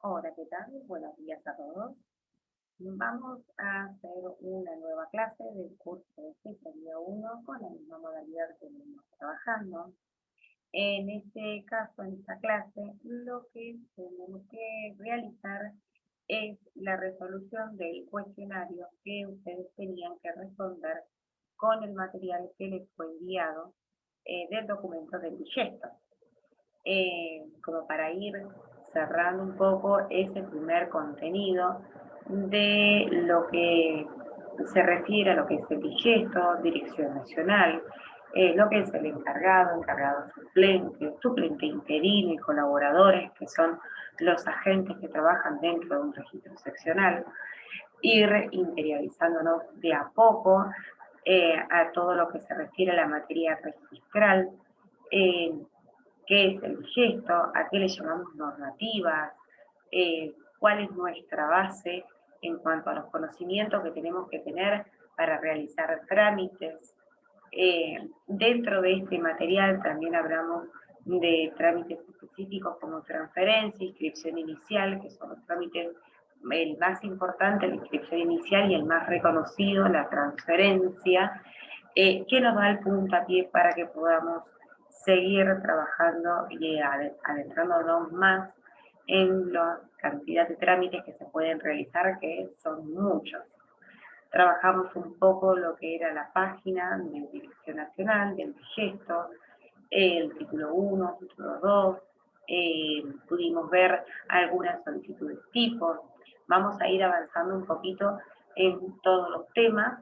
Hola, ¿qué tal? Buenos días a todos. Vamos a hacer una nueva clase del curso de Cifrería 1 con la misma modalidad que venimos trabajando. En este caso, en esta clase, lo que tenemos que realizar es la resolución del cuestionario que ustedes tenían que responder con el material que les fue enviado del documento del digesto. Como para ir cerrando un poco ese primer contenido de lo que se refiere a lo que es el digesto, dirección nacional, lo que es el encargado, encargado suplente, suplente interino y colaboradores, que son los agentes que trabajan dentro de un registro seccional, ir interiorizándonos de a poco a todo lo que se refiere a la materia registral, eh, qué es el digesto, a qué le llamamos normativas, cuál es nuestra base en cuanto a los conocimientos que tenemos que tener para realizar trámites. Dentro de este material también hablamos de trámites específicos como transferencia, inscripción inicial, que son los trámites, el más importante, la inscripción inicial, y el más reconocido, la transferencia, que nos da el puntapié para que podamos seguir trabajando y adentrándonos más en la cantidad de trámites que se pueden realizar, que son muchos. Trabajamos un poco lo que era la página de Dirección Nacional, del digesto, el título 1, título 2, pudimos ver algunas solicitudes tipo. Vamos a ir avanzando un poquito en todos los temas,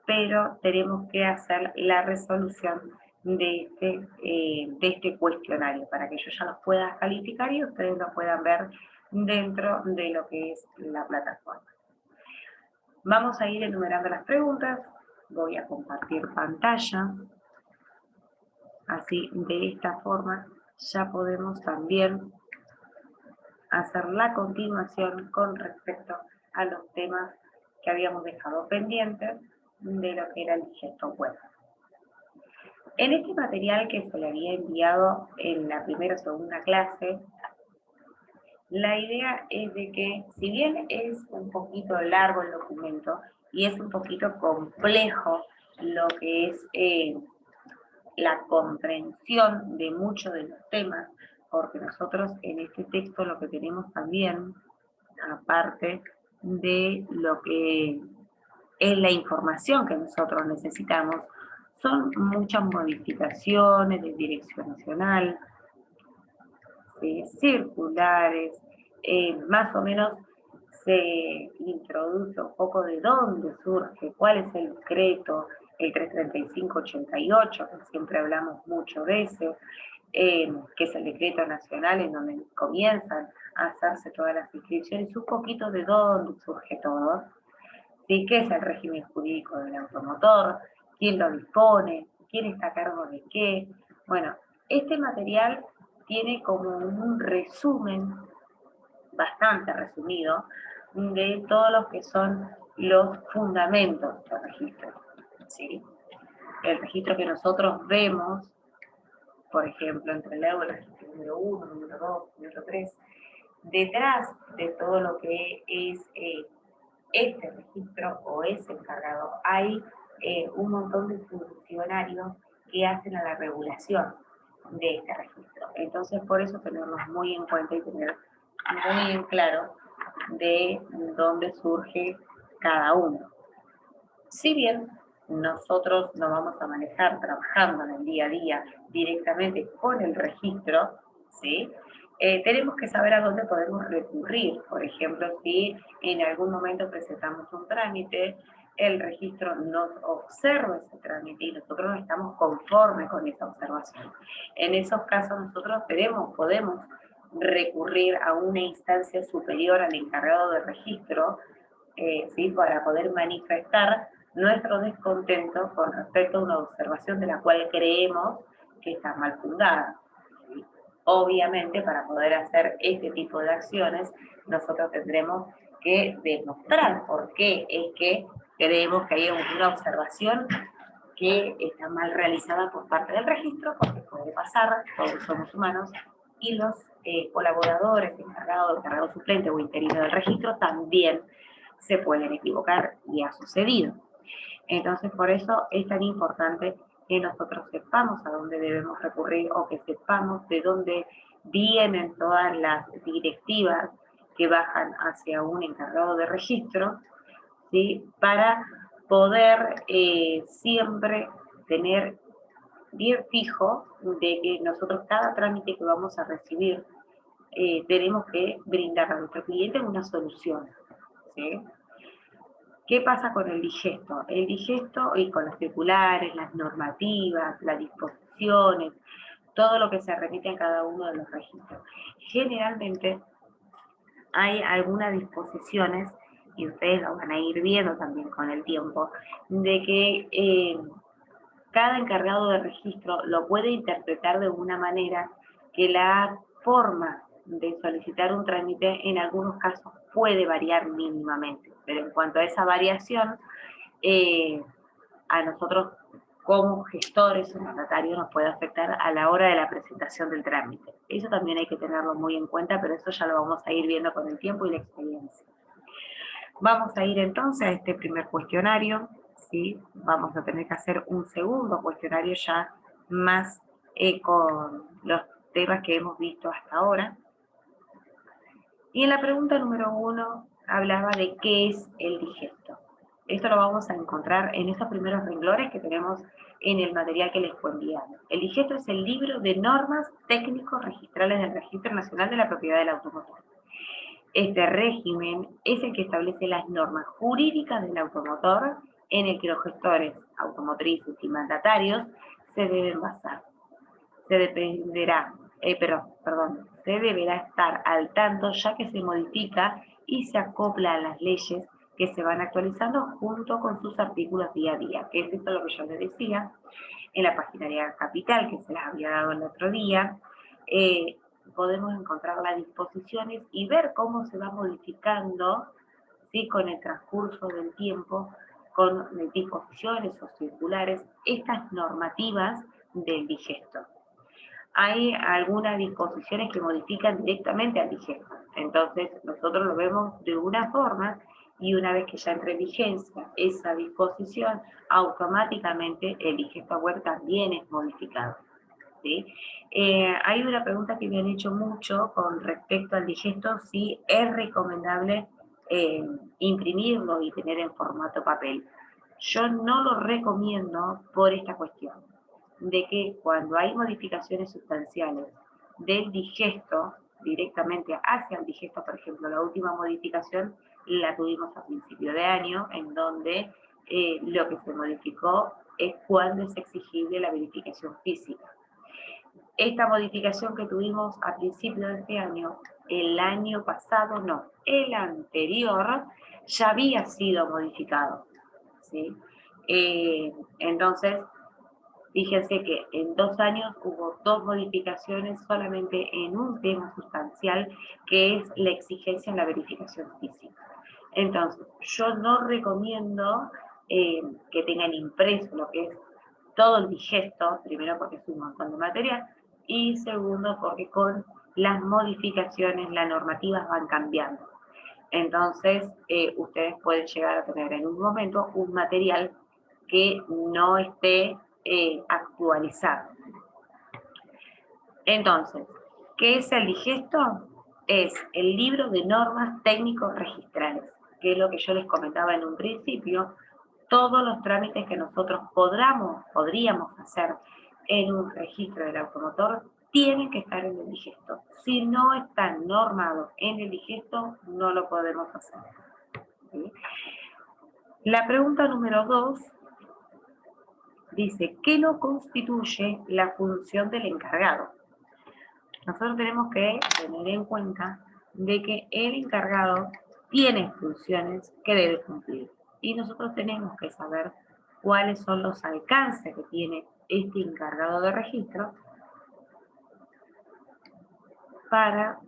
pero tenemos que hacer la resolución de este cuestionario para que yo ya los pueda calificar y ustedes lo puedan ver dentro de lo que es la plataforma. Vamos a ir enumerando las preguntas. Voy a compartir pantalla. Así, de esta forma, ya podemos también hacer la continuación con respecto a los temas que habíamos dejado pendientes de lo que era el digesto web. En este material que se le había enviado en la primera o segunda clase, la idea es de que, si bien es un poquito largo el documento y es un poquito complejo lo que es la comprensión de muchos de los temas, porque nosotros en este texto lo que tenemos también, aparte de lo que es la información que nosotros necesitamos, son muchas modificaciones de dirección nacional, circulares, más o menos se introduce un poco de dónde surge, cuál es el decreto, el 335-88, que siempre hablamos mucho de ese, que es el decreto nacional en donde comienzan a hacerse todas las inscripciones, un poquito de dónde surge todo, ¿sí? ¿Qué es el régimen jurídico del automotor? ¿Quién lo dispone? ¿Quién está a cargo de qué? Bueno, este material tiene como un resumen, bastante resumido, de todos los que son los fundamentos del registro, ¿sí? El registro que nosotros vemos, por ejemplo, entre el registro número 1, número 2, número 3, detrás de todo lo que es este registro o ese encargado, hay un montón de funcionarios que hacen a la regulación de este registro. Entonces, por eso tenerlos muy en cuenta y tener muy en claro de dónde surge cada uno. Si bien nosotros nos vamos a manejar trabajando en el día a día directamente con el registro, ¿sí? Tenemos que saber a dónde podemos recurrir. Por ejemplo, si en algún momento presentamos un trámite, el registro nos observa ese trámite y nosotros no estamos conformes con esa observación. En esos casos nosotros podemos recurrir a una instancia superior al encargado de registro, ¿sí? Para poder manifestar nuestro descontento con respecto a una observación de la cual creemos que está mal fundada. ¿Sí? Obviamente, para poder hacer este tipo de acciones, nosotros tendremos que demostrar por qué es que creemos que hay una observación que está mal realizada por parte del registro, porque puede pasar, todos somos humanos, y los colaboradores, encargado suplente o interino del registro también se pueden equivocar y ha sucedido. Entonces, por eso es tan importante que nosotros sepamos a dónde debemos recurrir o que sepamos de dónde vienen todas las directivas que bajan hacia un encargado de registro, ¿sí? Para poder siempre tener bien fijo de que nosotros cada trámite que vamos a recibir tenemos que brindar a nuestro cliente una solución, ¿sí? ¿Qué pasa con el digesto? El digesto y con las circulares, las normativas, las disposiciones, todo lo que se remite en cada uno de los registros. Generalmente hay algunas disposiciones, y ustedes lo van a ir viendo también con el tiempo, de que cada encargado de registro lo puede interpretar de una manera que la forma de solicitar un trámite en algunos casos puede variar mínimamente, pero en cuanto a esa variación, a nosotros como gestores o mandatarios nos puede afectar a la hora de la presentación del trámite. Eso también hay que tenerlo muy en cuenta, pero eso ya lo vamos a ir viendo con el tiempo y la experiencia. Vamos a ir entonces a este primer cuestionario, ¿sí? Vamos a tener que hacer un segundo cuestionario ya más con los temas que hemos visto hasta ahora. Y en la pregunta número 1 hablaba de qué es el digesto. Esto lo vamos a encontrar en estos primeros renglones que tenemos en el material que les fue enviado. El digesto es el libro de normas técnicos registrales del Registro Nacional de la Propiedad del Automotor. Este régimen es el que establece las normas jurídicas del automotor en el que los gestores automotrices y mandatarios se deben basar. Se deberá estar al tanto ya que se modifica y se acopla a las leyes que se van actualizando junto con sus artículos día a día, que es esto lo que yo les decía en la página capital que se las había dado el otro día. Podemos encontrar las disposiciones y ver cómo se va modificando, ¿sí? Con el transcurso del tiempo, con disposiciones o circulares, estas normativas del digesto. Hay algunas disposiciones que modifican directamente al digesto. Entonces, nosotros lo vemos de una forma y una vez que ya entre en vigencia esa disposición, automáticamente el digesto web también es modificado. ¿Sí? Hay una pregunta que me han hecho mucho con respecto al digesto, si es recomendable imprimirlo y tener en formato papel. Yo no lo recomiendo por esta cuestión, de que cuando hay modificaciones sustanciales del digesto, directamente hacia el digesto, por ejemplo, la última modificación la tuvimos a principio de año, en donde lo que se modificó es cuándo es exigible la verificación física. Esta modificación que tuvimos a principio de este año, el año pasado no, el anterior ya había sido modificado, ¿sí? Entonces, fíjense que en 2 años hubo 2 modificaciones solamente en un tema sustancial, que es la exigencia en la verificación física. Entonces, yo no recomiendo que tengan impreso lo que es todo el digesto, primero porque es un montón de material, y segundo porque con las modificaciones, las normativas van cambiando. Entonces, ustedes pueden llegar a tener en un momento un material que no esté actualizado. Entonces, ¿qué es el digesto? Es el libro de normas técnicos registrales, que es lo que yo les comentaba en un principio. Todos los trámites que nosotros podríamos hacer en un registro del automotor tienen que estar en el digesto. Si no están normados en el digesto, no lo podemos hacer. ¿Sí? La pregunta número 2 dice, ¿qué no constituye la función del encargado? Nosotros tenemos que tener en cuenta de que el encargado tiene funciones que debe cumplir y nosotros tenemos que saber cuáles son los alcances que tiene este encargado de registro para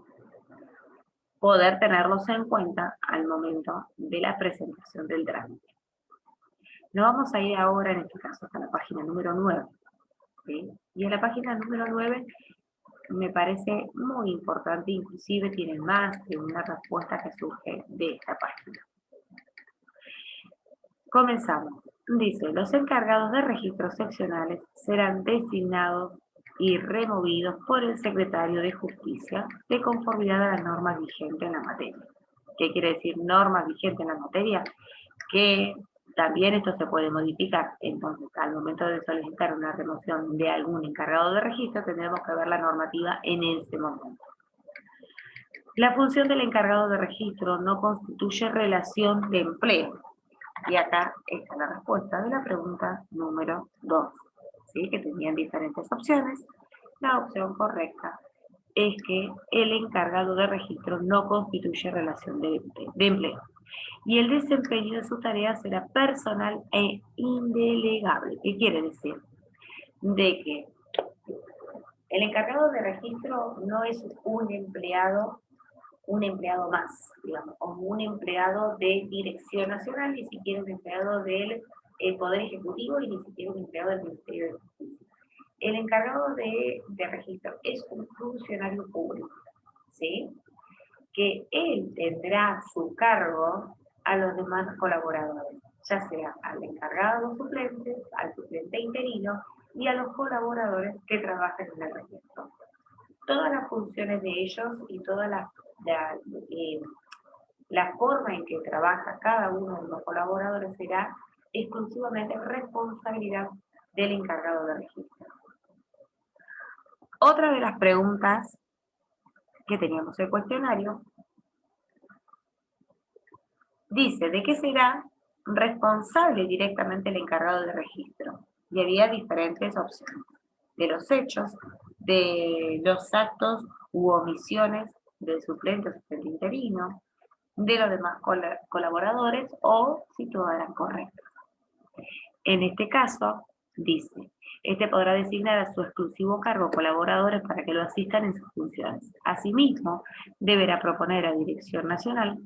poder tenerlos en cuenta al momento de la presentación del trámite. Nos vamos a ir ahora, en este caso, hasta la página número 9. ¿Sí? Y en la página número 9 me parece muy importante, inclusive tiene más de una respuesta que surge de esta página. Comenzamos. Dice, los encargados de registros seccionales serán designados y removidos por el secretario de Justicia de conformidad a las normas vigentes en la materia. ¿Qué quiere decir normas vigentes en la materia? Que también esto se puede modificar. Entonces, al momento de solicitar una remoción de algún encargado de registro, tendremos que ver la normativa en ese momento. La función del encargado de registro no constituye relación de empleo. Y acá está la respuesta de la pregunta número 2, ¿sí? Que tenían diferentes opciones. La opción correcta es que el encargado de registro no constituye relación de empleo. Y el desempeño de su tarea será personal e indelegable. ¿Qué quiere decir? De que el encargado de registro no es un empleado más, digamos, o un empleado de Dirección Nacional, ni siquiera un empleado del Poder Ejecutivo y ni siquiera un empleado del Ministerio de Justicia. El encargado de registro es un funcionario público, ¿sí? Que él tendrá a su cargo a los demás colaboradores, ya sea al encargado suplente, al suplente interino y a los colaboradores que trabajan en el registro. Todas las funciones de ellos y toda la forma en que trabaja cada uno de los colaboradores será exclusivamente responsabilidad del encargado de registro. Otra de las preguntas que teníamos en el cuestionario dice, ¿de qué será responsable directamente el encargado de registro? Y había diferentes opciones. De los hechos, de los actos u omisiones del suplente o suplente interino, de los demás colaboradores o si todas eran correctas. En este caso, dice, este podrá designar a su exclusivo cargo colaboradores para que lo asistan en sus funciones. Asimismo, deberá proponer a Dirección Nacional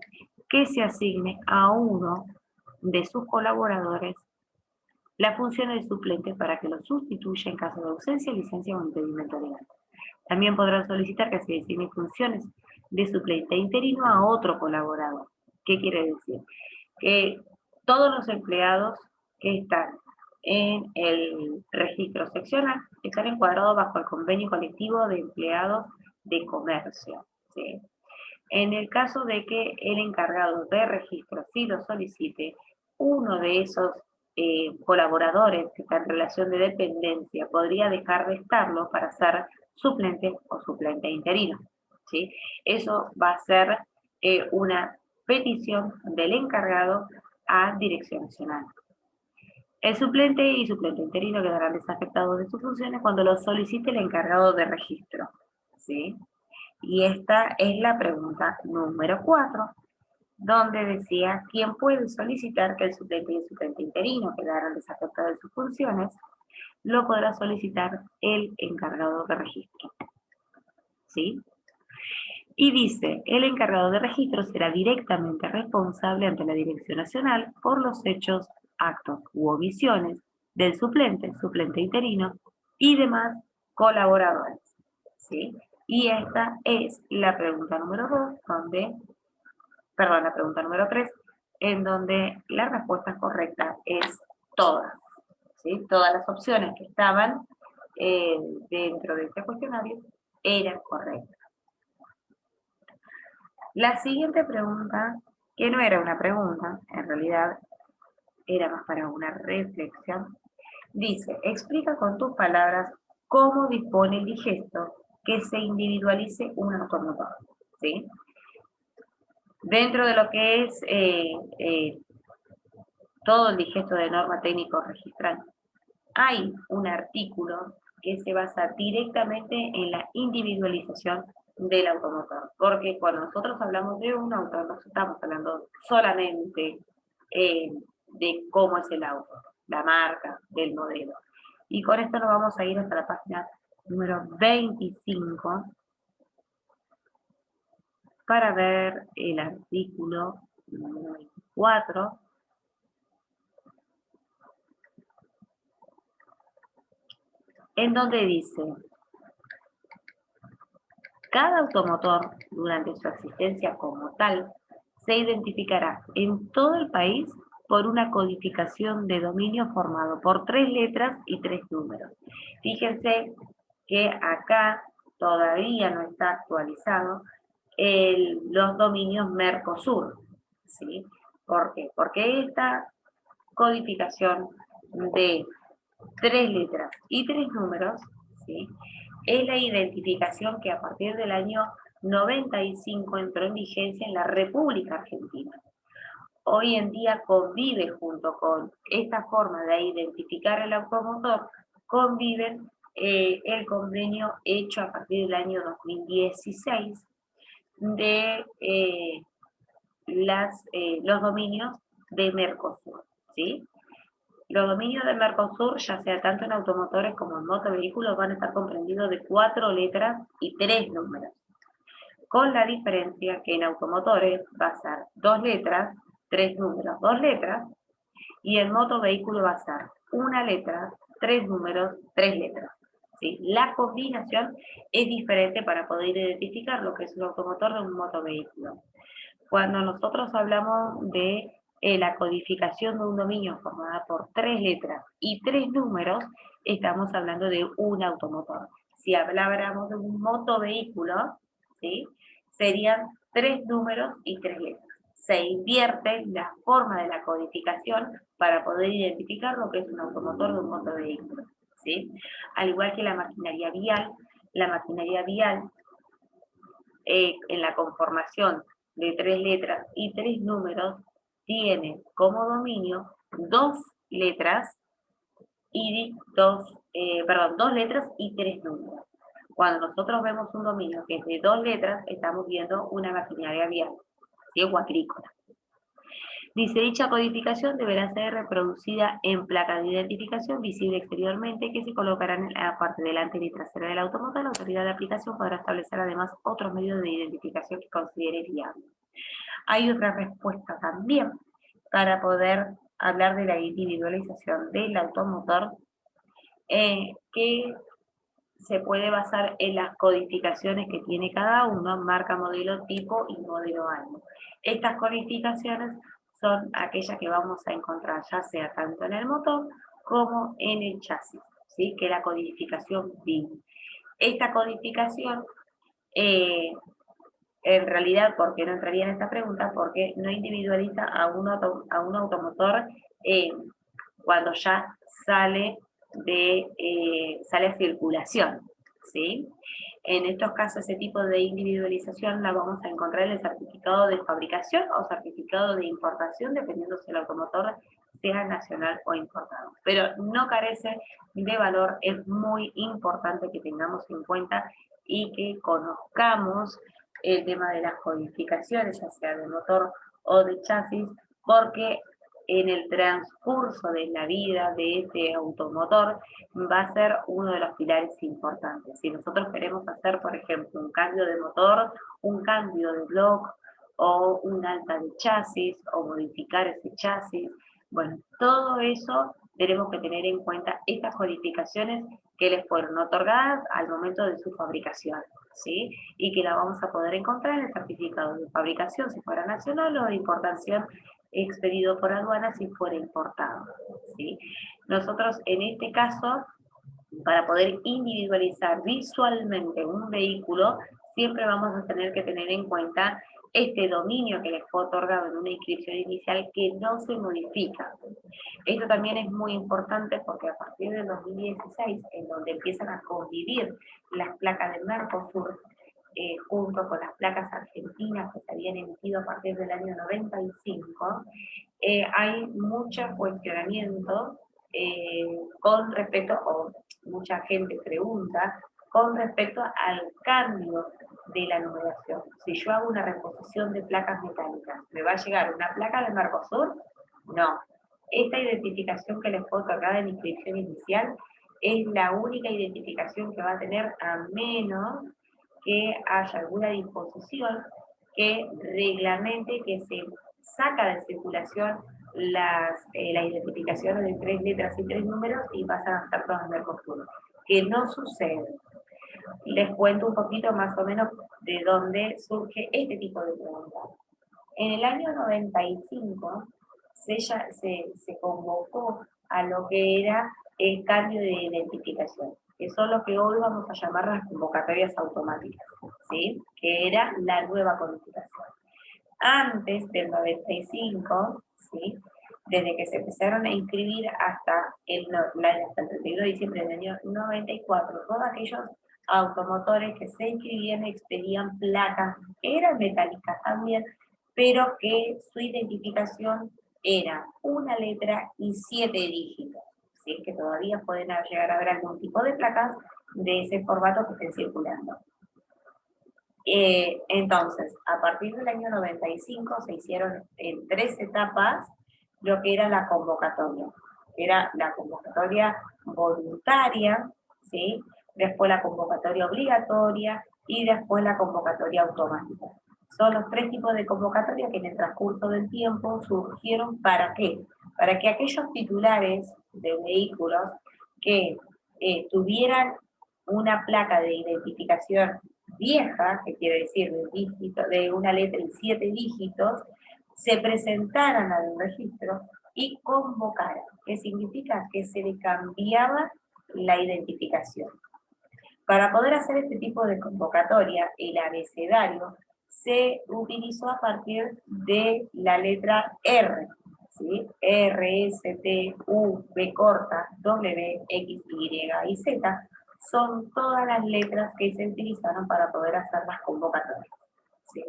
que se asigne a uno de sus colaboradores la función de suplente para que lo sustituya en caso de ausencia, licencia o impedimento legal. También podrán solicitar que se designen funciones de suplente interino a otro colaborador. ¿Qué quiere decir? Que todos los empleados que están en el registro seccional están encuadrados bajo el convenio colectivo de empleados de comercio, ¿sí? En el caso de que el encargado de registro sí lo solicite, uno de esos colaboradores que está en relación de dependencia podría dejar de estarlo para ser suplente o suplente interino, ¿sí? Eso va a ser una petición del encargado a Dirección Nacional. El suplente y suplente interino quedarán desafectados de sus funciones cuando lo solicite el encargado de registro, ¿sí? Y esta es la pregunta número 4, donde decía, ¿quién puede solicitar que el suplente y el suplente interino quedaran desafectados de sus funciones? Lo podrá solicitar el encargado de registro, ¿sí? Y dice, el encargado de registro será directamente responsable ante la Dirección Nacional por los hechos, actos u omisiones del suplente, suplente interino y demás colaboradores, ¿sí? Y esta es la pregunta número 2, la pregunta número 3, en donde la respuesta correcta es todas, ¿sí? Todas las opciones que estaban dentro de este cuestionario eran correctas. La siguiente pregunta, que no era una pregunta, en realidad era más para una reflexión, dice, explica con tus palabras cómo dispone el digesto que se individualice un automotor, ¿sí? Dentro de lo que es todo el digesto de norma técnico registral, hay un artículo que se basa directamente en la individualización del automotor, porque cuando nosotros hablamos de un auto, no estamos hablando solamente de cómo es el auto, la marca, del modelo. Y con esto nos vamos a ir hasta la página número 25 para ver el artículo número 24, en donde dice, cada automotor, durante su existencia como tal, se identificará en todo el país por una codificación de dominio formado por 3 letras y 3 números. Fíjense que acá todavía no está actualizado los dominios Mercosur, ¿sí? ¿Por qué? Porque esta codificación de 3 letras y 3 números, ¿sí?, es la identificación que a partir del año 95 entró en vigencia en la República Argentina. Hoy en día convive junto con esta forma de identificar el automotor, conviven el convenio hecho a partir del año 2016 de los dominios de Mercosur, ¿sí? Los dominios de Mercosur, ya sea tanto en automotores como en motovehículos, van a estar comprendidos de 4 letras y 3 números, con la diferencia que en automotores va a ser 2 letras, 3 números, 2 letras, y en motovehículo va a ser 1 letra, 3 números, 3 letras. ¿Sí? La combinación es diferente para poder identificar lo que es un automotor de un motovehículo. Cuando nosotros hablamos de la codificación de un dominio formada por 3 letras y 3 números, estamos hablando de un automotor. Si habláramos de un motovehículo, ¿sí?, serían 3 números y 3 letras. Se invierte la forma de la codificación para poder identificar lo que es un automotor de un motovehículo, ¿sí? Al igual que la maquinaria vial en la conformación de 3 letras y 3 números, tiene como dominio 2 letras y 2 letras y 3 números. Cuando nosotros vemos un dominio que es de 2 letras, estamos viendo una maquinaria vial, ¿sí?, o agrícola. Dice, dicha codificación deberá ser reproducida en placas de identificación visible exteriormente que se colocarán en la parte delantera y trasera del automóvil. La autoridad de aplicación podrá establecer además otros medios de identificación que considere viable. Hay otra respuesta también para poder hablar de la individualización del automotor que se puede basar en las codificaciones que tiene cada uno, marca, modelo, tipo y modelo año. Estas codificaciones son aquellas que vamos a encontrar ya sea tanto en el motor como en el chasis, ¿sí?, que es la codificación BIN. Esta codificación, en realidad, ¿por qué no entraría en esta pregunta? Porque no individualiza a un automotor cuando ya sale a circulación, ¿sí? En estos casos, ese tipo de individualización la vamos a encontrar en el certificado de fabricación o certificado de importación, dependiendo si el automotor sea nacional o importado. Pero no carece de valor, es muy importante que tengamos en cuenta y que conozcamos el tema de las codificaciones, ya sea de motor o de chasis, porque en el transcurso de la vida de este automotor va a ser uno de los pilares importantes. Si nosotros queremos hacer, por ejemplo, un cambio de motor, un cambio de bloque o un alta de chasis o modificar ese chasis, bueno, todo eso tenemos que tener en cuenta estas codificaciones que les fueron otorgadas al momento de su fabricación, ¿sí? Y que la vamos a poder encontrar en el certificado de fabricación si fuera nacional o de importación expedido por aduana si fuera importado, ¿sí? Nosotros en este caso, para poder individualizar visualmente un vehículo, siempre vamos a tener que tener en cuenta este dominio que les fue otorgado en una inscripción inicial que no se modifica. Esto también es muy importante porque a partir del 2016, en donde empiezan a convivir las placas del Mercosur, junto con las placas argentinas que se habían emitido a partir del año 95, hay mucho cuestionamiento con respecto, o mucha gente pregunta, con respecto al cambio de la numeración. Si yo hago una reposición de placas metálicas, ¿me va a llegar una placa de Mercosur? No. Esta identificación que les fue otorgada en inscripción inicial es la única identificación que va a tener, a menos que haya alguna disposición que reglamente que se saca de circulación las identificaciones de 3 letras y 3 números y pasan a estar todas en Mercosur. Que no sucede. Les cuento un poquito más o menos de dónde surge este tipo de preguntas. En el año 95 se convocó a lo que era el cambio de identificación, que son lo que hoy vamos a llamar las convocatorias automáticas, ¿sí? Que era la nueva codificación. Antes del 95, ¿sí? Desde que se empezaron a inscribir hasta hasta el 31 de diciembre del año 94, todos aquellos automotores que se inscribían expedían placas, eran metálicas también, pero que su identificación era una letra y 7 dígitos, ¿sí? Que todavía pueden llegar a haber algún tipo de placas de ese formato que estén circulando. Entonces, a partir del año 95 se hicieron en 3 etapas lo que era la convocatoria. Era la convocatoria voluntaria, ¿sí? Después la convocatoria obligatoria y después la convocatoria automática. Son los 3 tipos de convocatoria que en el transcurso del tiempo surgieron. ¿Para qué? Para que aquellos titulares de vehículos que tuvieran una placa de identificación vieja, que quiere decir de una letra y 7 dígitos, se presentaran al registro y convocaran. ¿Qué significa? Que se le cambiaba la identificación. Para poder hacer este tipo de convocatoria, el abecedario se utilizó a partir de la letra R, ¿sí? R, S, T, U, B corta, W, X, Y y Z, son todas las letras que se utilizaron para poder hacer las convocatorias, ¿sí?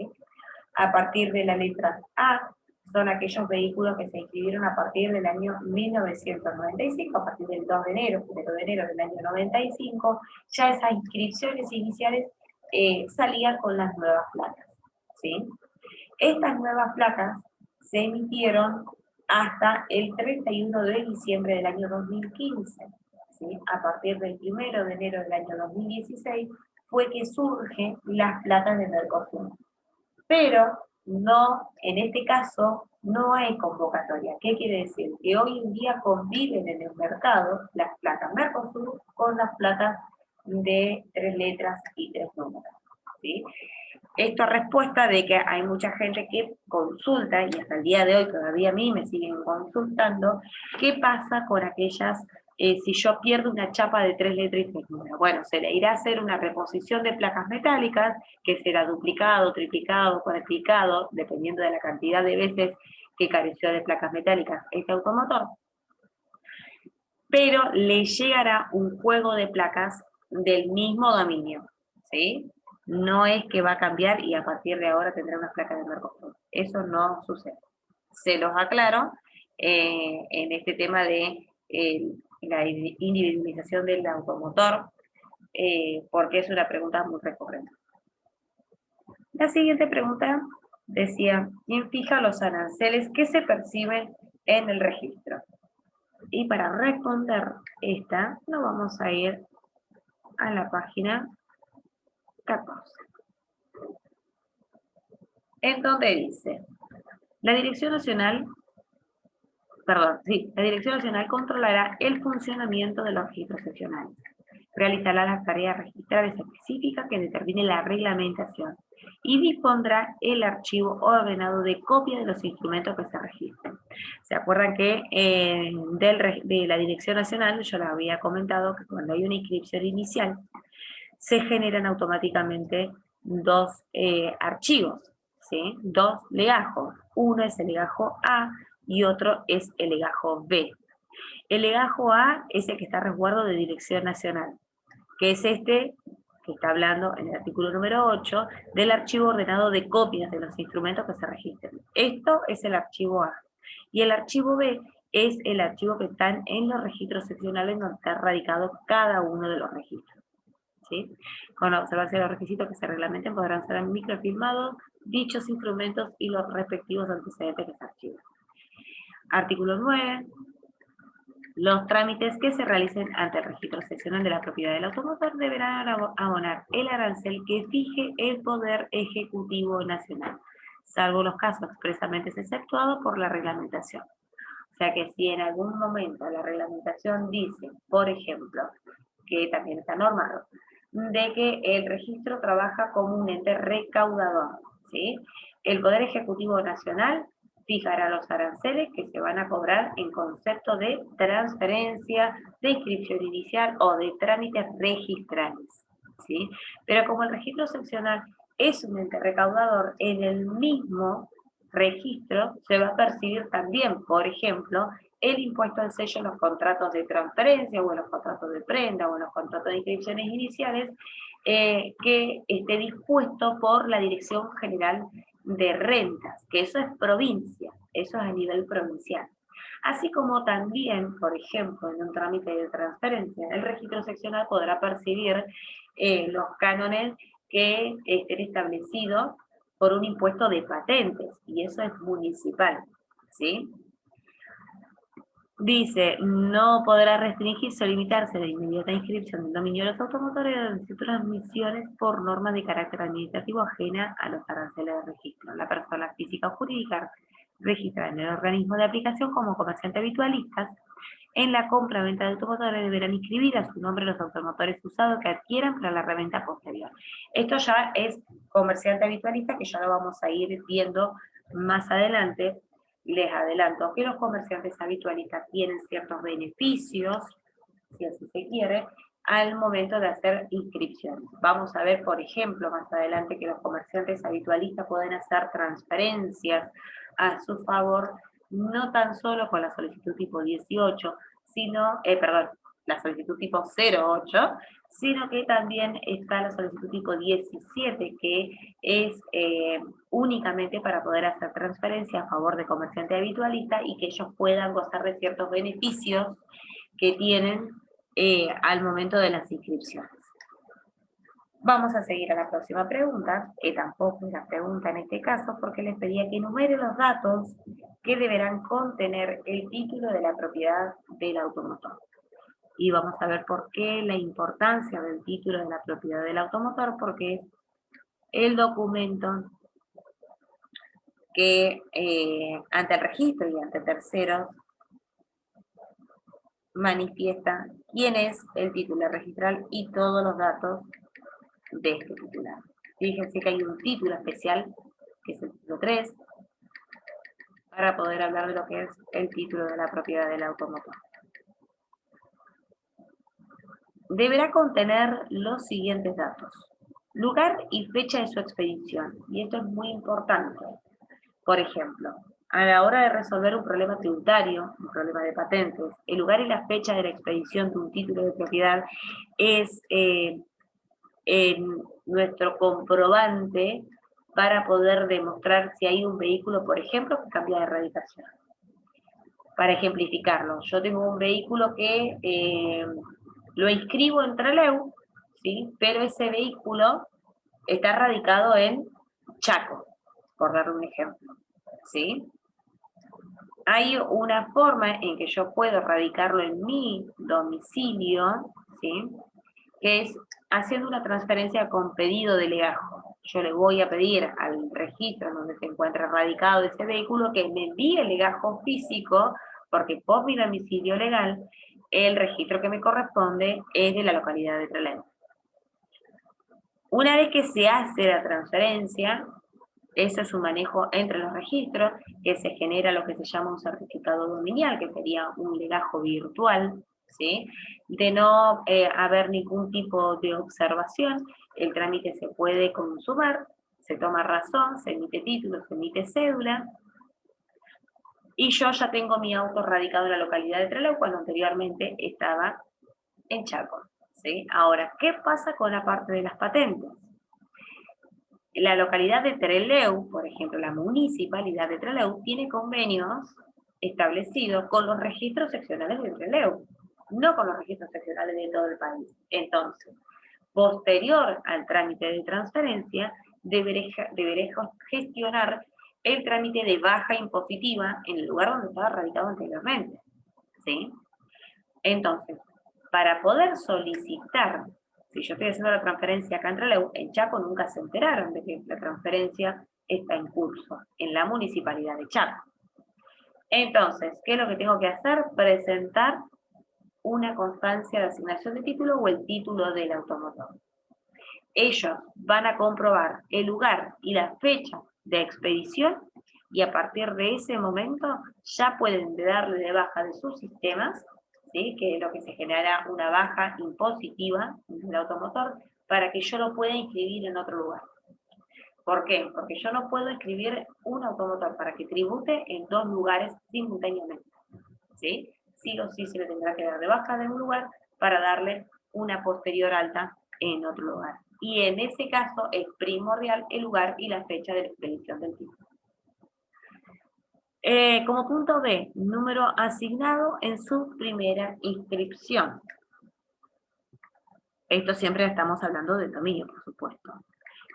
A partir de la letra A, son aquellos vehículos que se inscribieron a partir del año 1995, a partir del 2 de enero, 1 de enero del año 95, ya esas inscripciones iniciales salían con las nuevas placas, ¿sí? Estas nuevas placas se emitieron hasta el 31 de diciembre del año 2015, ¿sí? A partir del 1 de enero del año 2016 fue que surgen las placas de Mercosur. Pero no, en este caso, no hay convocatoria. ¿Qué quiere decir? Que hoy en día conviven en el mercado las placas Mercosur con las placas de 3 letras y 3 números, ¿sí? Esto a respuesta de que hay mucha gente que consulta, y hasta el día de hoy todavía a mí me siguen consultando, ¿qué pasa con aquellas, si yo pierdo una chapa de 3 letras y 3 números? Bueno, se le irá a hacer una reposición de placas metálicas, que será duplicado, triplicado, cuadriplicado, dependiendo de la cantidad de veces que careció de placas metálicas este automotor. Pero le llegará un juego de placas del mismo dominio, ¿sí? No es que va a cambiar y a partir de ahora tendrá unas placas de Mercosur. Eso no sucede. Se los aclaro en este tema de la individualización del automotor, porque es una pregunta muy recurrente. La siguiente pregunta decía, ¿quién fija los aranceles que se perciben en el registro? Y para responder esta, nos vamos a ir a la página 14. En donde dice, la Dirección Nacional controlará el funcionamiento de los registros seccionales. Realizará las tareas registrales específicas que determine la reglamentación y dispondrá el archivo ordenado de copia de los instrumentos que se registren. ¿Se acuerdan que de la Dirección Nacional, yo les había comentado que cuando hay una inscripción inicial, se generan automáticamente 2 archivos, ¿sí? 2 legajos. Uno es el legajo A y otro es el legajo B. El legajo A es el que está a resguardo de Dirección Nacional, que es este que está hablando en el artículo número 8 del archivo ordenado de copias de los instrumentos que se registren. Esto es el archivo A. Y el archivo B es el archivo que están en los registros seccionales donde está radicado cada uno de los registros, ¿sí? Con la observancia de los requisitos que se reglamenten podrán ser microfilmados dichos instrumentos y los respectivos antecedentes que se archivan. Artículo 9. Los trámites que se realicen ante el registro seccional de la propiedad del automotor deberán abonar el arancel que fije el Poder Ejecutivo Nacional, salvo los casos expresamente exceptuados por la reglamentación. O sea que si en algún momento la reglamentación dice, por ejemplo, que también está normado, de que el registro trabaja como un ente recaudador, ¿sí? El Poder Ejecutivo Nacional fijará los aranceles que se van a cobrar en concepto de transferencia, de inscripción inicial o de trámites registrales, ¿sí? Pero como el registro seccional es un ente recaudador, en el mismo registro se va a percibir también, por ejemplo, el impuesto al sello en los contratos de transferencia o en los contratos de prenda o en los contratos de inscripciones iniciales que esté dispuesto por la Dirección General de Rentas, que eso es provincia, eso es a nivel provincial. Así como también, por ejemplo, en un trámite de transferencia, el registro seccional podrá percibir los cánones que estén establecidos por un impuesto de patentes, y eso es municipal, ¿sí? Dice, no podrá restringirse o limitarse la inmediata inscripción del dominio de los automotores de las transmisiones por normas de carácter administrativo ajena a los aranceles de registro. La persona física o jurídica registrada en el organismo de aplicación como comerciante habitualistas en la compra-venta de automotores deberán inscribir a su nombre los automotores usados que adquieran para la reventa posterior. Esto ya es comerciante habitualista, que ya lo vamos a ir viendo más adelante. Les adelanto que los comerciantes habitualistas tienen ciertos beneficios, si así se quiere, al momento de hacer inscripciones. Vamos a ver, por ejemplo, más adelante que los comerciantes habitualistas pueden hacer transferencias a su favor, no tan solo con la solicitud tipo 18, sino, la solicitud tipo 08, sino que también está la solicitud tipo 17, que es únicamente para poder hacer transferencia a favor de comerciante habitualista y que ellos puedan gozar de ciertos beneficios que tienen al momento de las inscripciones. Vamos a seguir a la próxima pregunta, que tampoco es la pregunta en este caso, porque les pedía que enumere los datos que deberán contener el título de la propiedad del automotor. Y vamos a ver por qué la importancia del título de la propiedad del automotor, porque es el documento que ante el registro y ante terceros manifiesta quién es el titular registral y todos los datos de este titular. Fíjense que hay un título especial, que es el título 3, para poder hablar de lo que es el título de la propiedad del automotor. Deberá contener los siguientes datos: lugar y fecha de su expedición, y esto es muy importante. Por ejemplo, a la hora de resolver un problema tributario, un problema de patentes, el lugar y la fecha de la expedición de un título de propiedad es nuestro comprobante para poder demostrar si hay un vehículo, por ejemplo, que cambia de radicación. Para ejemplificarlo, yo tengo un vehículo que lo inscribo en Trelew, ¿sí? Pero ese vehículo está radicado en Chaco, por dar un ejemplo, ¿sí? Hay una forma en que yo puedo radicarlo en mi domicilio, ¿sí? Que es haciendo una transferencia con pedido de legajo. Yo le voy a pedir al registro donde se encuentra radicado ese vehículo que me envíe el legajo físico, porque por mi domicilio legal, el registro que me corresponde es de la localidad de Trelew. Una vez que se hace la transferencia, eso es un manejo entre los registros, que se genera lo que se llama un certificado dominial, que sería un legajo virtual, ¿sí? De no haber ningún tipo de observación, el trámite se puede consumar, se toma razón, se emite título, se emite cédula, y yo ya tengo mi auto radicado en la localidad de Trelew cuando anteriormente estaba en Chaco, ¿sí? Ahora, ¿qué pasa con la parte de las patentes? La localidad de Trelew, por ejemplo, la municipalidad de Trelew, tiene convenios establecidos con los registros seccionales de Trelew, no con los registros seccionales de todo el país. Entonces, posterior al trámite de transferencia, deberé gestionar el trámite de baja impositiva en el lugar donde estaba radicado anteriormente, ¿sí? Entonces, para poder solicitar, si yo estoy haciendo la transferencia acá en Trelew, en Chaco nunca se enteraron de que la transferencia está en curso en la municipalidad de Chaco. Entonces, ¿qué es lo que tengo que hacer? Presentar una constancia de asignación de título o el título del automotor. ellos van a comprobar el lugar y la fecha de expedición y a partir de ese momento ya pueden darle de baja de sus sistemas, ¿sí? Que es lo que se genera una baja impositiva del automotor para que yo lo pueda inscribir en otro lugar. ¿Por qué? Porque yo no puedo inscribir un automotor para que tribute en dos lugares simultáneamente, ¿sí? Sí o sí se le tendrá que dar de baja de un lugar para darle una posterior alta en otro lugar. Y en ese caso es primordial el lugar y la fecha de la expedición del título. Como punto B, número asignado en su primera inscripción. Esto siempre estamos hablando del dominio, por supuesto.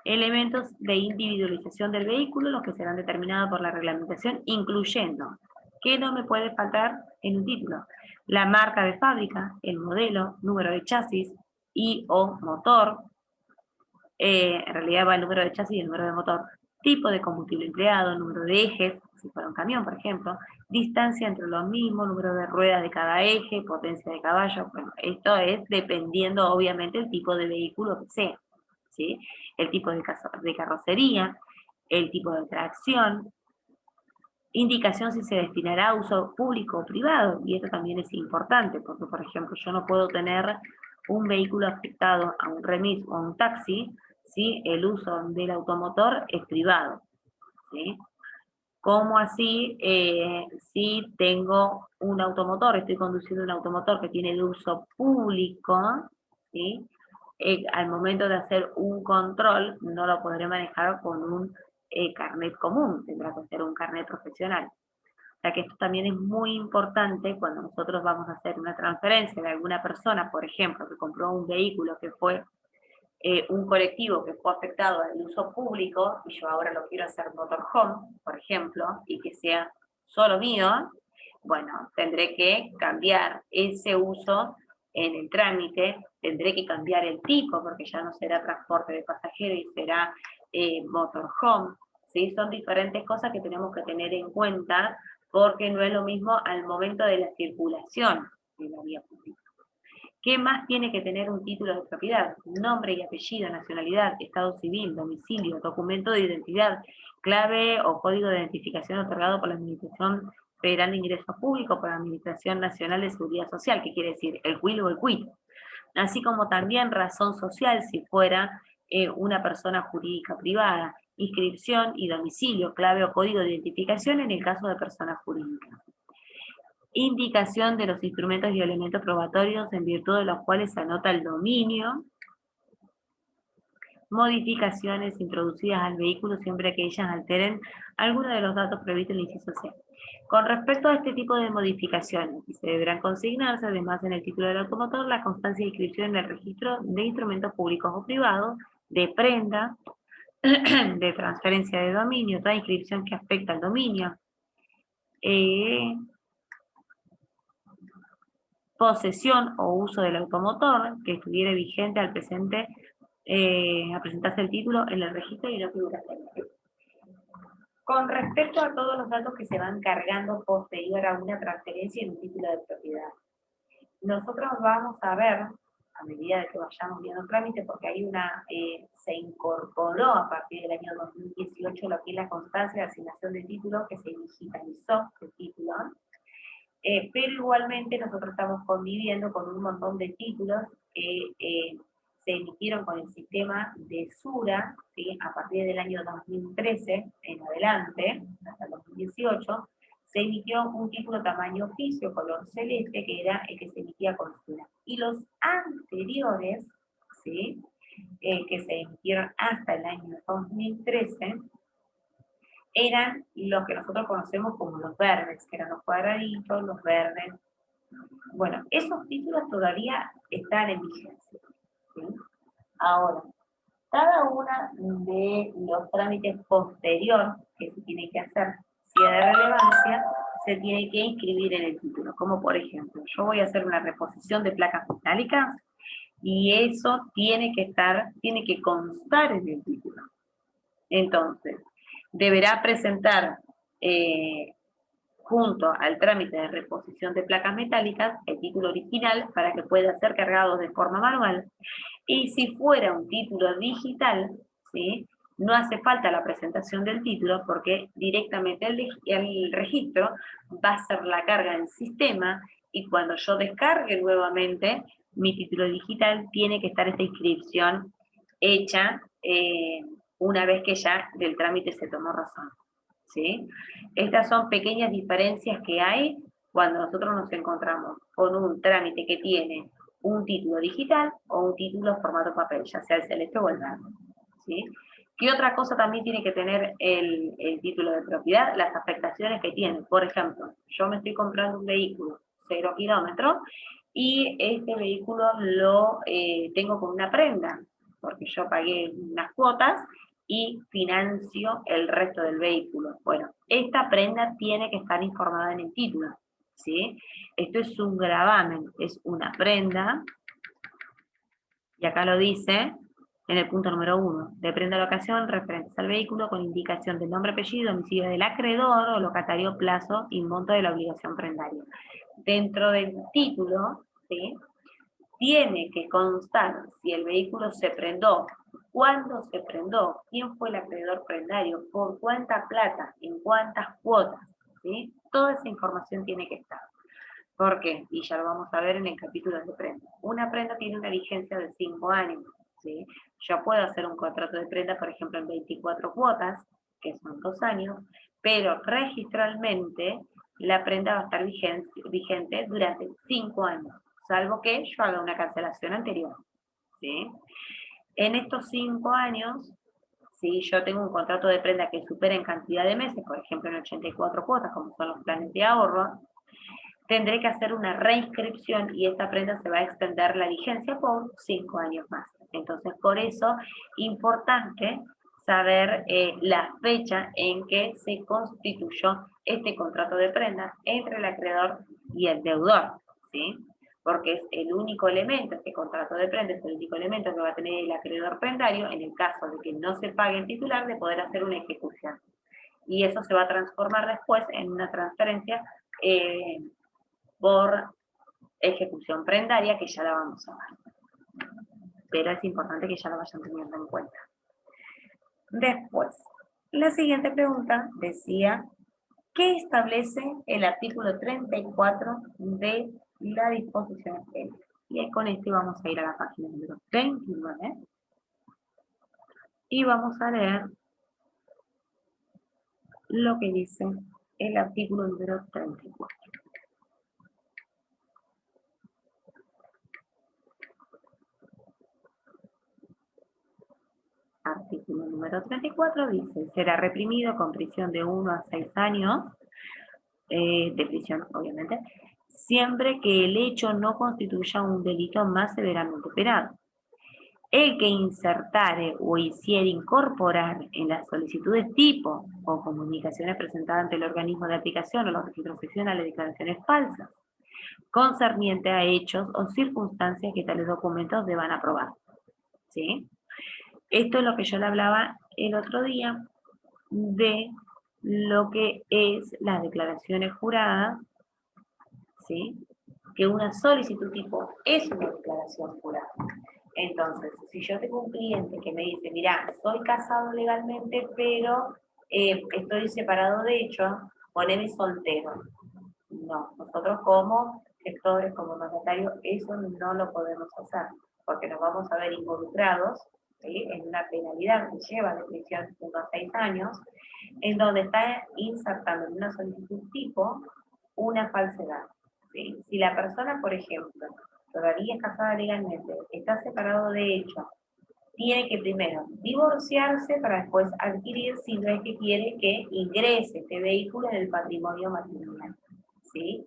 Elementos de individualización del vehículo, los que serán determinados por la reglamentación, incluyendo, ¿qué no me puede faltar en un título? La marca de fábrica, el modelo, número de chasis y o motor, en realidad va el número de chasis y el número de motor, tipo de combustible empleado, número de ejes, si fuera un camión, por ejemplo, distancia entre los mismos, número de ruedas de cada eje, potencia de caballo. Bueno, esto es dependiendo, obviamente, el tipo de vehículo que sea, ¿sí? El tipo de carrocería, el tipo de tracción, indicación si se destinará a uso público o privado, y esto también es importante, porque, por ejemplo, yo no puedo tener un vehículo afectado a un remis o a un taxi si el uso del automotor es privado, ¿sí? Como así, si tengo un automotor, estoy conduciendo un automotor que tiene de uso público, ¿sí? Al momento de hacer un control, no lo podré manejar con un carnet común, tendrá que ser un carnet profesional. O sea que esto también es muy importante cuando nosotros vamos a hacer una transferencia de alguna persona, por ejemplo, que compró un vehículo que fue un colectivo que fue afectado al uso público, y yo ahora lo quiero hacer motorhome, por ejemplo, y que sea solo mío, bueno, tendré que cambiar ese uso en el trámite, tendré que cambiar el tipo, porque ya no será transporte de pasajeros y será motorhome, ¿sí? Son diferentes cosas que tenemos que tener en cuenta, porque no es lo mismo al momento de la circulación de la vía pública. ¿Qué más tiene que tener un título de propiedad? Nombre y apellido, nacionalidad, estado civil, domicilio, documento de identidad, clave o código de identificación otorgado por la Administración Federal de Ingresos Públicos, por la Administración Nacional de Seguridad Social, que quiere decir el CUIL o el CUIT. Así como también razón social si fuera una persona jurídica privada, inscripción y domicilio, clave o código de identificación en el caso de personas jurídicas. Indicación de los instrumentos y elementos probatorios en virtud de los cuales se anota el dominio. Modificaciones introducidas al vehículo siempre que ellas alteren alguno de los datos previstos en el inciso C. Con respecto a este tipo de modificaciones, se deberán consignarse, además en el título del automotor, la constancia de inscripción en el registro de instrumentos públicos o privados, de prenda, de transferencia de dominio, toda inscripción que afecta al dominio, posesión o uso del automotor que estuviera vigente al presente, a presentarse el título en el registro y no figura técnica. Con respecto a todos los datos que se van cargando posterior a una transferencia en un título de propiedad, nosotros vamos a ver, a medida de que vayamos viendo el trámite, porque hay se incorporó a partir del año 2018 lo que es la constancia de asignación de título, que se digitalizó el título, pero igualmente nosotros estamos conviviendo con un montón de títulos que se emitieron con el sistema de SURA, ¿sí? A partir del año 2013 en adelante, hasta el 2018, se emitió un título tamaño oficio, color celeste, que era el que se emitía con SURA. Y los anteriores, ¿sí? Que se emitieron hasta el año 2013, eran los que nosotros conocemos como los verdes, que eran los cuadraditos, los verdes. Bueno, esos títulos todavía están en vigencia, ¿sí? Ahora, cada uno de los trámites posteriores que se tiene que hacer, si es de relevancia, se tiene que inscribir en el título. Como por ejemplo, yo voy a hacer una reposición de placas metálicas y eso tiene que constar en el título. Entonces, deberá presentar junto al trámite de reposición de placas metálicas el título original para que pueda ser cargado de forma manual. Y si fuera un título digital, ¿sí? No hace falta la presentación del título porque directamente el registro va a ser la carga en sistema y cuando yo descargue nuevamente mi título digital tiene que estar esta inscripción hecha una vez que ya del trámite se tomó razón. ¿Sí? Estas son pequeñas diferencias que hay cuando nosotros nos encontramos con un trámite que tiene un título digital o un título formato papel, ya sea el celeste o el verde. ¿Sí? ¿Qué otra cosa también tiene que tener el título de propiedad? Las afectaciones que tiene. Por ejemplo, yo me estoy comprando un vehículo 0 kilómetros y este vehículo lo tengo con una prenda, porque yo pagué unas cuotas y financio el resto del vehículo. Bueno, esta prenda tiene que estar informada en el título, ¿sí? Esto es un gravamen, es una prenda, y acá lo dice en el punto número 1, de prenda de ocasión referentes al vehículo con indicación del nombre, apellido, domicilio del acreedor o locatario, plazo y monto de la obligación prendaria. Dentro del título, ¿sí? Tiene que constar si el vehículo se prendó, cuándo se prendó, quién fue el acreedor prendario, por cuánta plata, en cuántas cuotas, ¿sí? Toda esa información tiene que estar. ¿Por qué? Y ya lo vamos a ver en el capítulo de prenda. Una prenda tiene una vigencia de 5 años, ¿sí? Yo puedo hacer un contrato de prenda, por ejemplo, en 24 cuotas, que son 2 años, pero registralmente la prenda va a estar vigente durante 5 años, salvo que yo haga una cancelación anterior, ¿sí? En estos 5 años, si yo tengo un contrato de prenda que supera en cantidad de meses, por ejemplo en 84 cuotas, como son los planes de ahorro, tendré que hacer una reinscripción y esta prenda se va a extender la vigencia por 5 años más. Entonces, por eso, importante saber la fecha en que se constituyó este contrato de prenda entre el acreedor y el deudor, ¿sí? Porque es el único elemento, este contrato de prenda es el único elemento que va a tener el acreedor prendario en el caso de que no se pague el titular de poder hacer una ejecución. Y eso se va a transformar después en una transferencia por ejecución prendaria, que ya la vamos a ver. Pero es importante que ya lo vayan teniendo en cuenta. Después, la siguiente pregunta decía, ¿qué establece el artículo 34 de la disposición F? Y con este vamos a ir a la página número 29 y vamos a leer lo que dice el artículo número 34. Artículo número 34 dice, será reprimido con prisión de 1 a 6 años, de prisión obviamente, siempre que el hecho no constituya un delito más severamente penado. El que insertare o hiciere incorporar en las solicitudes tipo o comunicaciones presentadas ante el organismo de aplicación o los registros seccionales declaraciones falsas, concerniente a hechos o circunstancias que tales documentos deban aprobar. ¿Sí? Esto es lo que yo le hablaba el otro día de lo que es las declaraciones juradas, ¿sí? Que una solicitud tipo es una declaración jurada. Entonces, si yo tengo un cliente que me dice, mira, soy casado legalmente, pero estoy separado de hecho, poneme soltero. No, nosotros como gestores, como mandatarios, eso no lo podemos hacer, porque nos vamos a ver involucrados, ¿sí? En una penalidad que lleva de prisión 1 a 6 años, en donde está insertando en una solicitud tipo una falsedad. ¿Sí? Si la persona, por ejemplo, todavía es casada legalmente, está separado de hecho, tiene que primero divorciarse para después adquirir si no es que quiere que ingrese este vehículo en el patrimonio matrimonial. ¿Sí?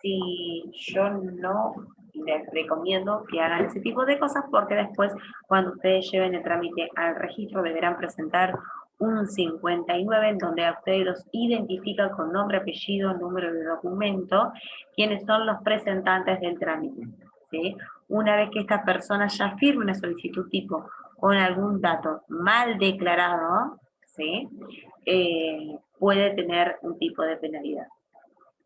Si yo no les recomiendo que hagan ese tipo de cosas porque después cuando ustedes lleven el trámite al registro deberán presentar un 59 en donde a ustedes los identifican con nombre, apellido, número de documento, quienes son los presentantes del trámite. ¿Sí? Una vez que esta persona ya firme una solicitud tipo con algún dato mal declarado, ¿sí? Puede tener un tipo de penalidad.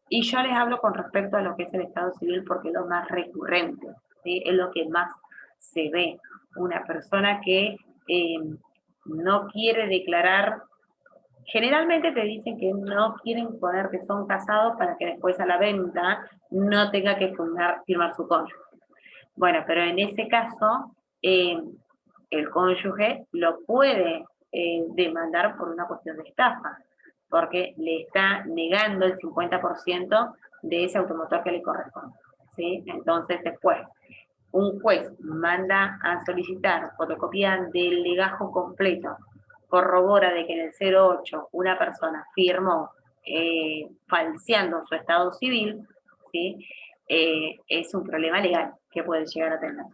Y yo les hablo con respecto a lo que es el Estado Civil porque es lo más recurrente, ¿sí? Es lo que más se ve. Una persona que no quiere declarar, generalmente te dicen que no quieren poner que son casados para que después a la venta no tenga que firmar su cónyuge. Bueno, pero en ese caso, el cónyuge lo puede demandar por una cuestión de estafa, porque le está negando el 50% de ese automotor que le corresponde, ¿sí? Entonces, después, un juez manda a solicitar fotocopia del legajo completo, corrobora de que en el 08 una persona firmó falseando su estado civil, ¿sí? Es un problema legal que puede llegar a tener.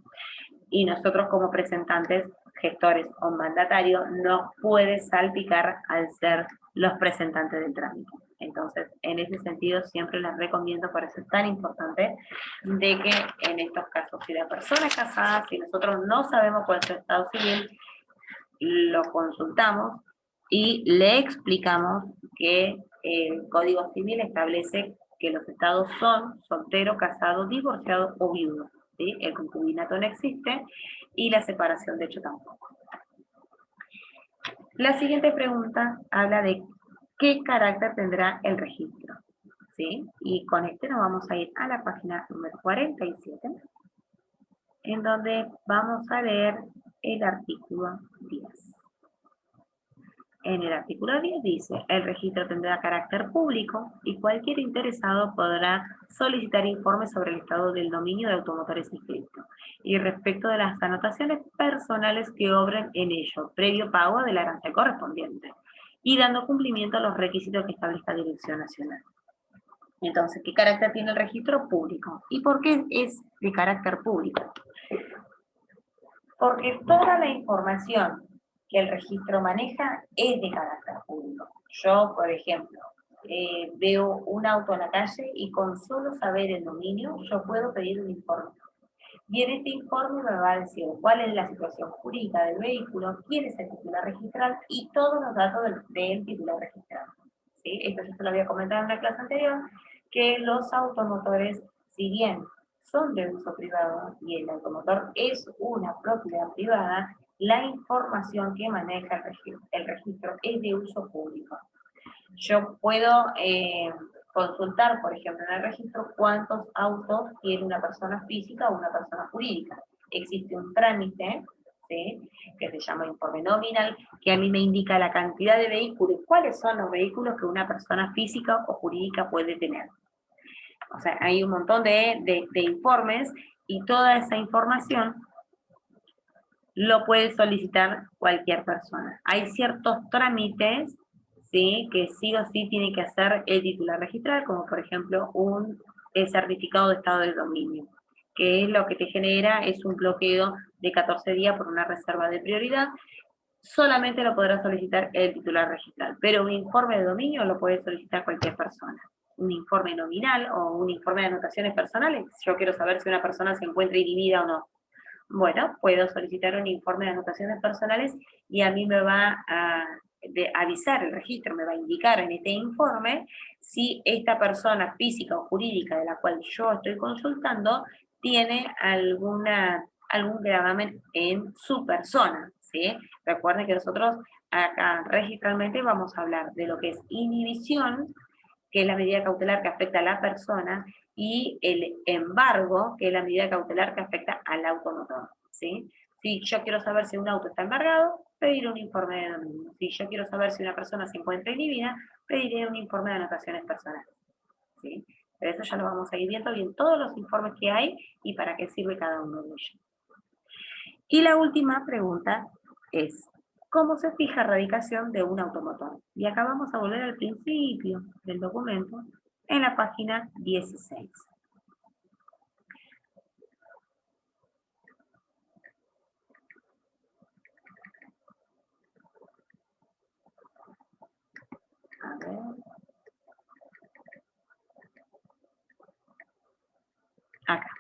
Y nosotros como presentantes, gestores o mandatarios, nos puede salpicar al ser los presentantes del trámite. Entonces, en ese sentido, siempre les recomiendo, por eso es tan importante, de que en estos casos, si la persona es casada, si nosotros no sabemos cuál es su estado civil, lo consultamos y le explicamos que el Código Civil establece que los estados son soltero, casado, divorciado o viudo, ¿sí? El concubinato no existe y la separación de hecho tampoco. La siguiente pregunta habla de qué carácter tendrá el registro, ¿sí? Y con este nos vamos a ir a la página número 47, en donde vamos a leer el artículo 10. En el artículo 10 dice, el registro tendrá carácter público y cualquier interesado podrá solicitar informes sobre el estado del dominio de automotores inscritos y respecto de las anotaciones personales que obren en ello, previo pago del arancel correspondiente y dando cumplimiento a los requisitos que establezca Dirección Nacional. Entonces, ¿qué carácter tiene el registro? Público. ¿Y por qué es de carácter público? Porque toda la información que el registro maneja es de carácter público. Yo, por ejemplo, veo un auto en la calle y con solo saber el dominio, yo puedo pedir un informe. Y en este informe me va a decir cuál es la situación jurídica del vehículo, quién es el titular registral y todos los datos del titular registral. ¿Sí? Esto yo se lo había comentado en la clase anterior, que los automotores, si bien son de uso privado y el automotor es una propiedad privada, la información que maneja el registro es de uso público. Yo puedo consultar, por ejemplo, en el registro cuántos autos tiene una persona física o una persona jurídica. Existe un trámite, ¿sí?, que se llama informe nominal, que a mí me indica la cantidad de vehículos, cuáles son los vehículos que una persona física o jurídica puede tener. O sea, hay un montón de informes y toda esa información lo puede solicitar cualquier persona. Hay ciertos trámites, ¿sí?, que sí o sí tiene que hacer el titular registral, como por ejemplo el certificado de estado de dominio, que es lo que te genera, es un bloqueo de 14 días por una reserva de prioridad. Solamente lo podrá solicitar el titular registral, pero un informe de dominio lo puede solicitar cualquier persona. Un informe nominal o un informe de anotaciones personales, yo quiero saber si una persona se encuentra inhibida o no. Bueno, puedo solicitar un informe de anotaciones personales y a mí me va a avisar el registro, me va a indicar en este informe si esta persona física o jurídica de la cual yo estoy consultando tiene algún gravamen en su persona, ¿sí? Recuerden que nosotros acá registralmente vamos a hablar de lo que es inhibición, que es la medida cautelar que afecta a la persona, y el embargo, que es la medida cautelar que afecta al automotor, ¿sí? Si yo quiero saber si un auto está embargado, pediré un informe de dominio. Si yo quiero saber si una persona se encuentra inhibida, pediré un informe de anotaciones personales, ¿sí? Pero eso ya lo vamos a ir viendo bien todos los informes que hay y para qué sirve cada uno de ellos. Y la última pregunta es, ¿cómo se fija radicación de un automotor? Y acá vamos a volver al principio del documento, en la página 16. A ver. Acá.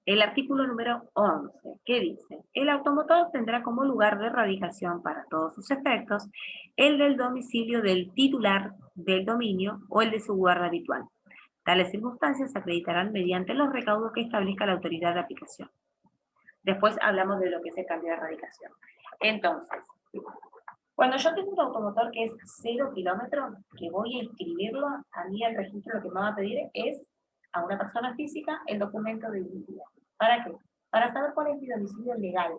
El artículo número 11, ¿qué dice? El automotor tendrá como lugar de radicación para todos sus efectos el del domicilio del titular del dominio o el de su guarda habitual. Tales circunstancias se acreditarán mediante los recaudos que establezca la autoridad de aplicación. Después hablamos de lo que es el cambio de radicación. Entonces, cuando yo tengo un automotor que es 0 kilómetros, que voy a inscribirlo, a mí el registro lo que me va a pedir es a una persona física el documento de identidad. ¿Para qué? Para saber cuál es mi domicilio legal,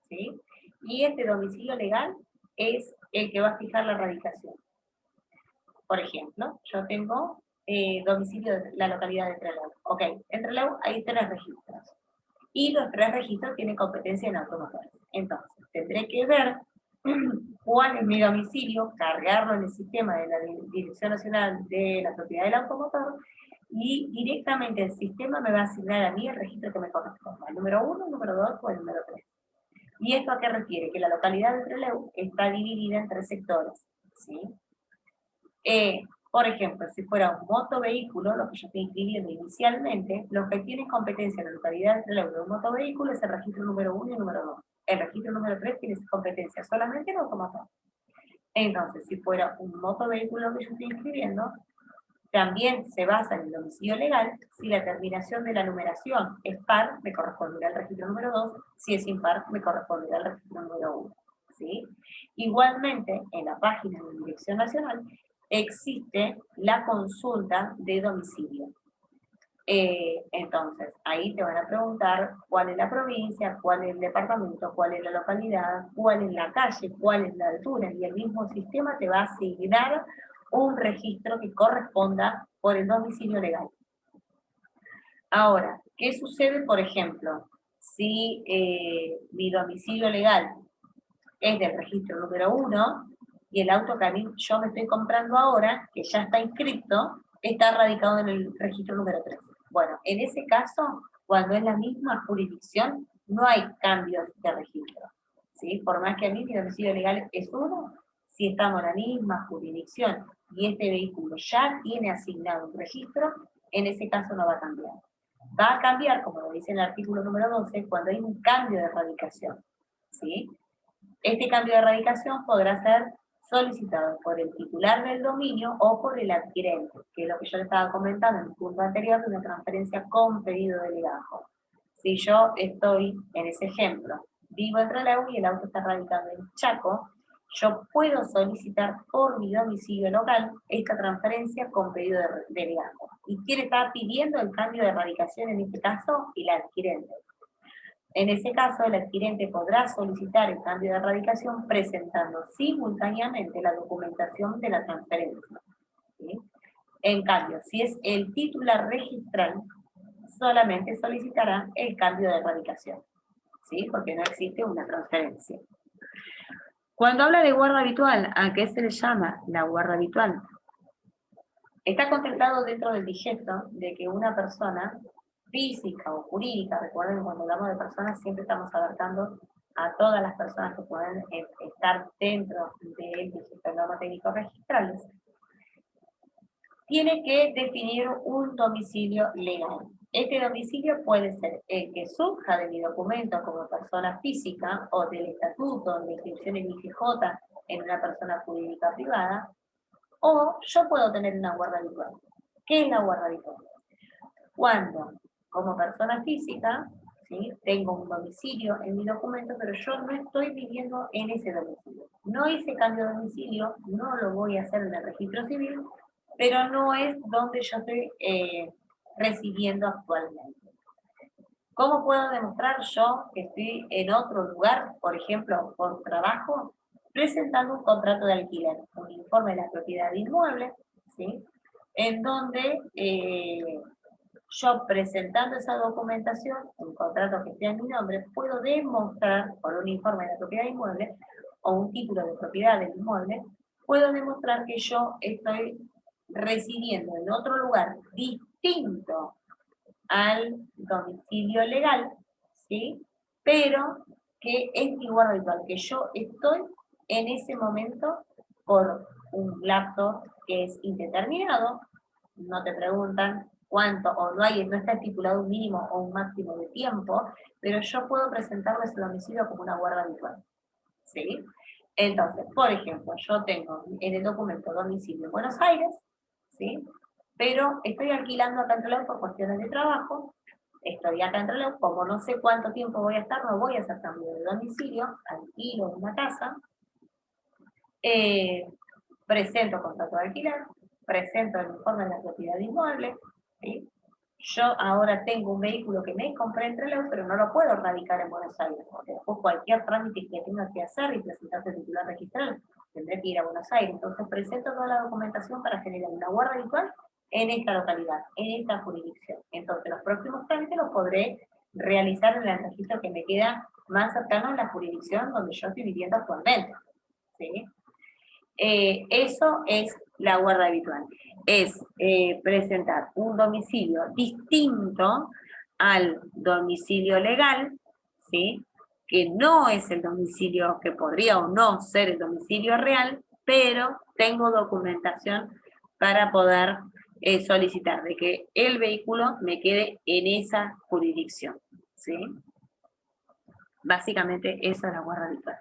¿sí? Y este domicilio legal es el que va a fijar la radicación. Por ejemplo, yo tengo domicilio de la localidad de Trelew. Ok, en Trelew hay 3 registros. Y los 3 registros tienen competencia en automotores. Entonces, tendré que ver cuál es mi domicilio, cargarlo en el sistema de la Dirección Nacional de la Propiedad del Automotor, y directamente el sistema me va a asignar a mí el registro que me corresponda, el número 1, el número 2 o el número 3. ¿Y esto a qué refiere? Que la localidad de Trelew está dividida en 3 sectores, ¿sí? Por ejemplo, si fuera un motovehículo, lo que yo estoy inscribiendo inicialmente, los que tienen competencia en la localidad de Trelew de un motovehículo es el registro número 1 y el número 2. El registro número 3 tiene competencia solamente en automotor. Entonces, si fuera un motovehículo que yo estoy inscribiendo, también se basa en el domicilio legal. Si la terminación de la numeración es par, me corresponderá al registro número 2. Si es impar, me corresponderá al registro número 1. ¿Sí? Igualmente, en la página de Dirección Nacional existe la consulta de domicilio. Entonces, ahí te van a preguntar cuál es la provincia, cuál es el departamento, cuál es la localidad, cuál es la calle, cuál es la altura, y el mismo sistema te va a asignar un registro que corresponda por el domicilio legal. Ahora, ¿qué sucede, por ejemplo, si mi domicilio legal es del registro número 1 y el auto que yo me estoy comprando ahora, que ya está inscrito, está radicado en el registro número 3? Bueno, en ese caso, cuando es la misma jurisdicción, no hay cambios de registro, ¿sí? Por más que a mí mi domicilio legal es 1, si estamos en la misma jurisdicción y este vehículo ya tiene asignado un registro, en ese caso no va a cambiar. Va a cambiar, como lo dice en el artículo número 12, cuando hay un cambio de radicación, ¿sí? Este cambio de radicación podrá ser solicitado por el titular del dominio o por el adquirente, que es lo que yo le estaba comentando en el punto anterior de una transferencia con pedido de legajo. Si yo estoy, en ese ejemplo, vivo en Trelew y el auto está radicado en Chaco, yo puedo solicitar por mi domicilio local esta transferencia con pedido de legajo. ¿Y quién está pidiendo el cambio de radicación en este caso? El adquirente. En ese caso, el adquirente podrá solicitar el cambio de radicación presentando simultáneamente la documentación de la transferencia, ¿sí? En cambio, si es el titular registral, solamente solicitará el cambio de radicación, ¿sí? Porque no existe una transferencia. Cuando habla de guarda habitual, ¿a qué se le llama la guarda habitual? Está contemplado dentro del digesto de que una persona física o jurídica, recuerden que cuando hablamos de personas siempre estamos abarcando a todas las personas que pueden estar dentro del digesto de normas técnicos registrales, tiene que definir un domicilio legal. Este domicilio puede ser el que surja de mi documento como persona física o del estatuto de inscripción en IGJ en una persona jurídica privada, o yo puedo tener una guarda habitual. ¿Qué es la guarda habitual? Cuando, como persona física, ¿sí?, tengo un domicilio en mi documento, pero yo no estoy viviendo en ese domicilio. No hice cambio de domicilio, no lo voy a hacer en el registro civil, pero no es donde yo estoy residiendo actualmente. ¿Cómo puedo demostrar yo que estoy en otro lugar, por ejemplo, por trabajo? Presentando un contrato de alquiler, un informe de la propiedad de inmueble, ¿sí?, en donde yo presentando esa documentación, un contrato que esté en mi nombre, puedo demostrar por un informe de la propiedad de inmueble o un título de propiedad del inmueble, puedo demostrar que yo estoy residiendo en otro lugar distinto al domicilio legal, ¿sí?, pero que es mi guarda habitual, que yo estoy en ese momento por un lapso que es indeterminado, no te preguntan cuánto, o no está estipulado un mínimo o un máximo de tiempo, pero yo puedo presentarle ese domicilio como una guarda habitual, ¿sí? Entonces, por ejemplo, yo tengo en el documento domicilio en Buenos Aires, ¿sí?, pero estoy alquilando acá en Trelew por cuestiones de trabajo, estoy acá en Trelew, como no sé cuánto tiempo voy a estar, no voy a hacer cambio de domicilio, alquilo una casa, presento contrato de alquiler, presento el informe de la propiedad de inmueble, ¿sí? Yo ahora tengo un vehículo que me compré en Trelew, pero no lo puedo radicar en Buenos Aires, porque después cualquier trámite que tenga que hacer y presentarse titular registral, tendré que ir a Buenos Aires. Entonces presento toda la documentación para generar una guarda habitual en esta localidad, en esta jurisdicción. Entonces los próximos trámites los podré realizar en el registro que me queda más cercano a la jurisdicción donde yo estoy viviendo actualmente, ¿sí? Eso es la guarda habitual. Es presentar un domicilio distinto al domicilio legal, ¿sí? Que no es el domicilio que podría o no ser el domicilio real, pero tengo documentación para poder solicitar de que el vehículo me quede en esa jurisdicción, ¿sí? Básicamente esa es la guarda habitual.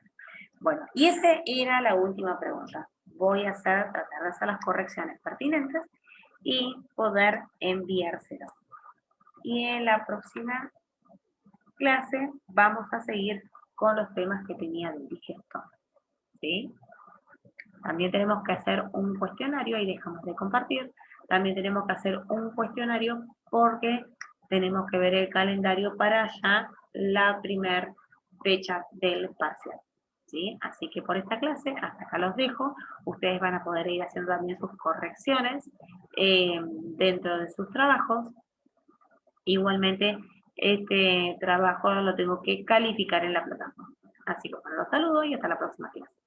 Bueno, y esa era la última pregunta. Voy a tratar de hacer las correcciones pertinentes y poder enviárselas. Y en la próxima clase vamos a seguir con los temas que tenía del digestor, ¿sí? También tenemos que hacer un cuestionario, y dejamos de compartir. También tenemos que hacer un cuestionario porque tenemos que ver el calendario para ya la primera fecha del parcial, ¿sí? Así que por esta clase, hasta acá los dejo. Ustedes van a poder ir haciendo también sus correcciones dentro de sus trabajos. Igualmente, este trabajo lo tengo que calificar en la plataforma. Así que bueno, los saludo y hasta la próxima clase.